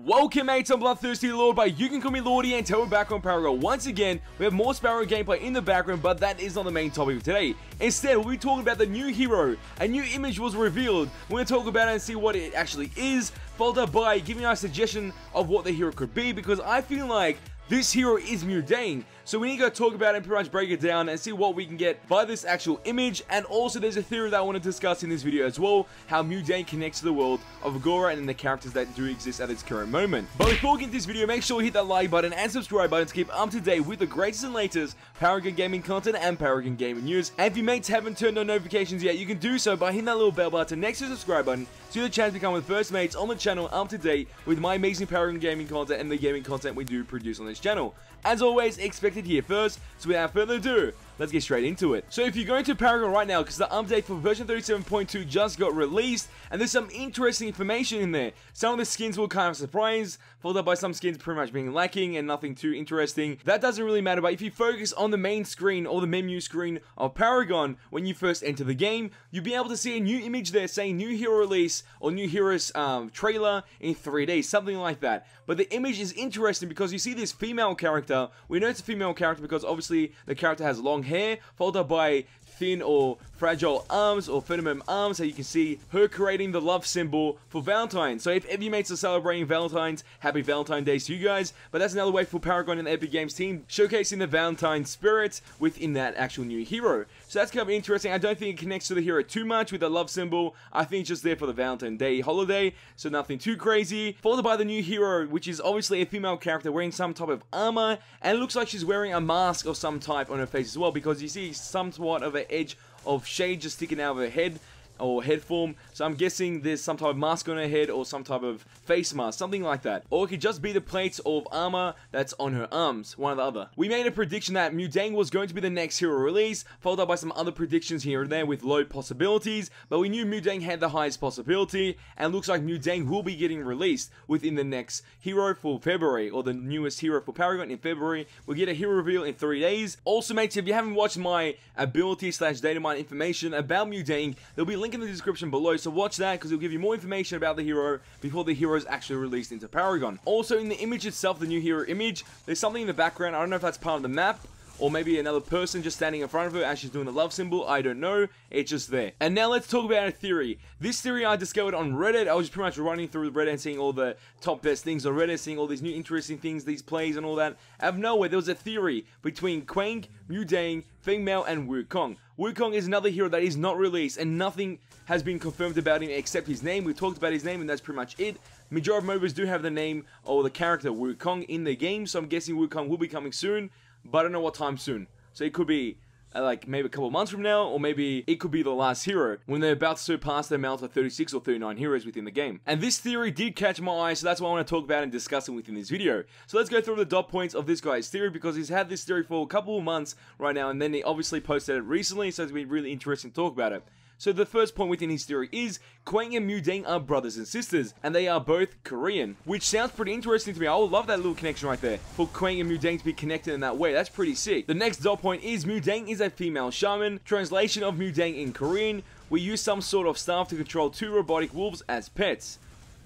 Welcome mates, I'm Bloodthirsty Lord, but you can call me Lordy, and we're back on Paragon. Once again, we have more Sparrow gameplay in the background, but that is not the main topic of today. Instead, we'll be talking about the new hero. A new image was revealed. We're going to talk about it and see what it actually is, followed up by giving our suggestion of what the hero could be, because I feel like this hero is MUDANG, so we need to go talk about it and pretty much break it down and see what we can get by this actual image. And also there's a theory that I want to discuss in this video as well, how MUDANG connects to the world of Agora and the characters that do exist at its current moment. But before we get into this video, make sure you hit that like button and subscribe button to keep up to date with the greatest and latest Paragon gaming content and Paragon gaming news. And if you mates haven't turned on notifications yet, you can do so by hitting that little bell button next to the subscribe button, so you have the chance to become the first mates on the channel up to date with my amazing Paragon gaming content and the gaming content we do produce on this channel. As always, expected here first, so without further ado, let's get straight into it. So if you're going to Paragon right now, because the update for version 37.2 just got released, and there's some interesting information in there. Some of the skins will kind of surprise, followed up by some skins pretty much being lacking and nothing too interesting. That doesn't really matter, but if you focus on the main screen or the menu screen of Paragon when you first enter the game, you'll be able to see a new image there saying new hero release or new hero's trailer in 3 days, something like that. But the image is interesting because you see this female character. We know it's a female character because obviously the character has long hair, followed up by thin or fragile arms or feminine arms, so you can see her creating the love symbol for Valentine's. So if you mates are celebrating Valentine's, happy Valentine's Day to you guys. But that's another way for Paragon and the Epic Games team showcasing the Valentine's spirit within that actual new hero. So that's kind of interesting. I don't think it connects to the hero too much with the love symbol. I think it's just there for the Valentine's Day holiday, so nothing too crazy. Followed by the new hero, which is obviously a female character wearing some type of armor, and it looks like she's wearing a mask of some type on her face as well, because you see somewhat of an edge of shade just sticking out of her head or head form. So I'm guessing there's some type of mask on her head or some type of face mask, something like that. Or it could just be the plates of armor that's on her arms, one or the other. We made a prediction that MUDANG was going to be the next hero release, followed up by some other predictions here and there with low possibilities, but we knew MUDANG had the highest possibility, and looks like MUDANG will be getting released within the next hero for February, or the newest hero for Paragon in February. We'll get a hero reveal in 3 days. Also mates, if you haven't watched my ability / data mine information about MUDANG, there'll be a link in the description below, so watch that because it'll give you more information about the hero before the hero is actually released into Paragon. Also in the image itself, the new hero image, there's something in the background. I don't know if that's part of the map or maybe another person just standing in front of her as she's doing the love symbol. I don't know, it's just there. And now let's talk about a theory. This theory I discovered on Reddit. I was just pretty much running through Reddit and seeing all the top best things on Reddit, seeing all these new interesting things, these plays and all that. Out of nowhere, there was a theory between WUKONG, MUDANG, Female and WUKONG. WUKONG is another hero that is not released, and nothing has been confirmed about him except his name. We talked about his name and that's pretty much it. Majority of MOBAs do have the name or the character WUKONG in the game, so I'm guessing WUKONG will be coming soon, but I don't know what time soon. So it could be like maybe a couple months from now, or maybe it could be the last hero when they're about to surpass the amount of 36 or 39 heroes within the game. And this theory did catch my eye, so that's why I want to talk about and discuss it within this video. So let's go through the dot points of this guy's theory, because he's had this theory for a couple of months right now, and then he obviously posted it recently, so it's been really interesting to talk about it. So the first point within his theory is WUKONG and MUDANG are brothers and sisters, and they are both Korean, which sounds pretty interesting to me. I would love that little connection right there, for WUKONG and MUDANG to be connected in that way. That's pretty sick. The next dot point is MUDANG is a female shaman. Translation of MUDANG in Korean: we use some sort of staff to control 2 robotic wolves as pets.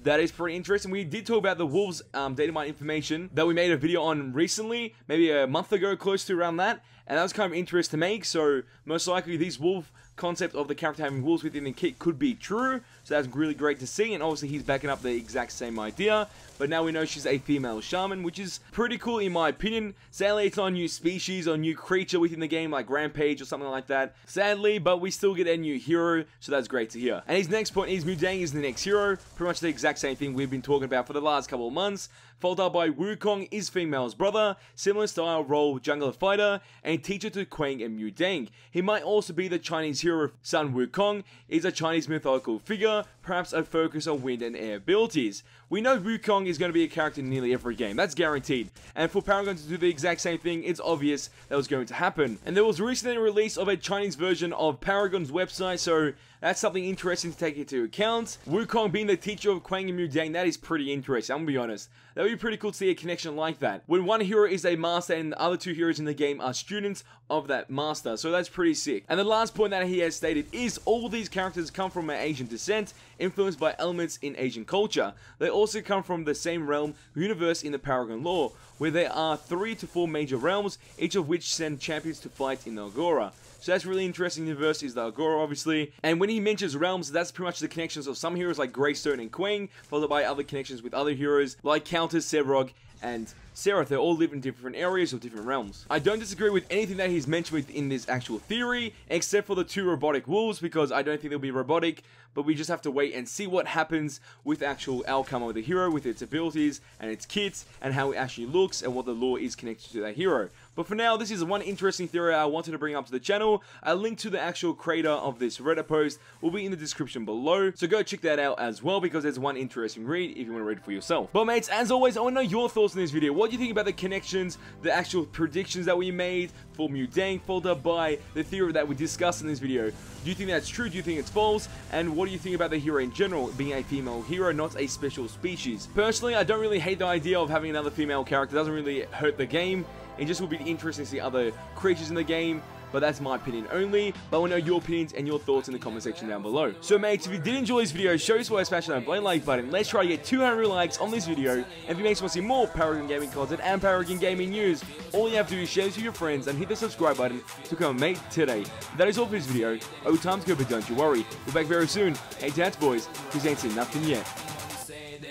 That is pretty interesting. We did talk about the wolves data mine information that we made a video on recently, maybe a month ago, close to around that, and that was kind of interesting to make. So most likely these wolf concept of the character having wolves within the kit could be true, so that's really great to see. And obviously he's backing up the exact same idea, but now we know she's a female shaman, which is pretty cool in my opinion. Sadly it's not a new species or new creature within the game like Rampage or something like that, sadly, but we still get a new hero, so that's great to hear. And his next point is MUDANG is the next hero, pretty much the exact same thing we've been talking about for the last couple of months. Followed up by WUKONG is female's brother, similar style role, jungler fighter, and teacher to WUKONG and MUDANG. He might also be the Chinese hero. Son WUKONG is a Chinese mythological figure, perhaps a focus on wind and air abilities. We know WUKONG is going to be a character in nearly every game, that's guaranteed. And for Paragon to do the exact same thing, it's obvious that was going to happen. And there was recently a release of a Chinese version of Paragon's website, so That's something interesting to take into account. Wukong being the teacher of Kwang and Mudang, that is pretty interesting, I'm gonna be honest. That would be pretty cool to see a connection like that. When one hero is a master and the other two heroes in the game are students of that master, so that's pretty sick. And the last point that he has stated is all these characters come from an Asian descent, influenced by elements in Asian culture. They also come from the same realm, universe in the Paragon lore, where there are 3 to 4 major realms, each of which send champions to fight in the Agora. So that's really interesting. Universe is the Agora, obviously. And when he mentions realms, that's pretty much the connections of some heroes like Greystone and Kwang, followed by other connections with other heroes like Countess, Sevrog, and Seraph. They all live in different areas of different realms. I don't disagree with anything that he's mentioned within this actual theory, except for the 2 robotic wolves, because I don't think they'll be robotic, but we just have to wait and see what happens with the actual outcome of the hero, with its abilities and its kits, and how it actually looks, and what the lore is connected to that hero. But for now, this is one interesting theory I wanted to bring up to the channel. A link to the actual creator of this Reddit post will be in the description below, so go check that out as well, because there's one interesting read if you want to read it for yourself. But mates, as always, I want to know your thoughts on this video. What do you think about the connections, the actual predictions that we made for Mudang, followed up by the theory that we discussed in this video? Do you think that's true? Do you think it's false? And what do you think about the hero in general being a female hero, not a special species? Personally, I don't really hate the idea of having another female character. It doesn't really hurt the game. It just will be interesting to see other creatures in the game, but that's my opinion only. But I want to know your opinions and your thoughts in the comment section down below. So mates, if you did enjoy this video, show us why smash that like button. Let's try to get 200 likes on this video. And if you mates want to see more Paragon gaming content and Paragon gaming news, all you have to do is share this with your friends and hit the subscribe button to become a mate today. That is all for this video. Oh, time's good, but don't you worry. We're back very soon. Hey dads boys, because ain't seen nothing yet.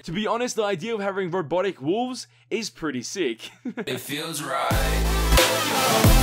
To be honest, the idea of having robotic wolves is pretty sick. It feels right.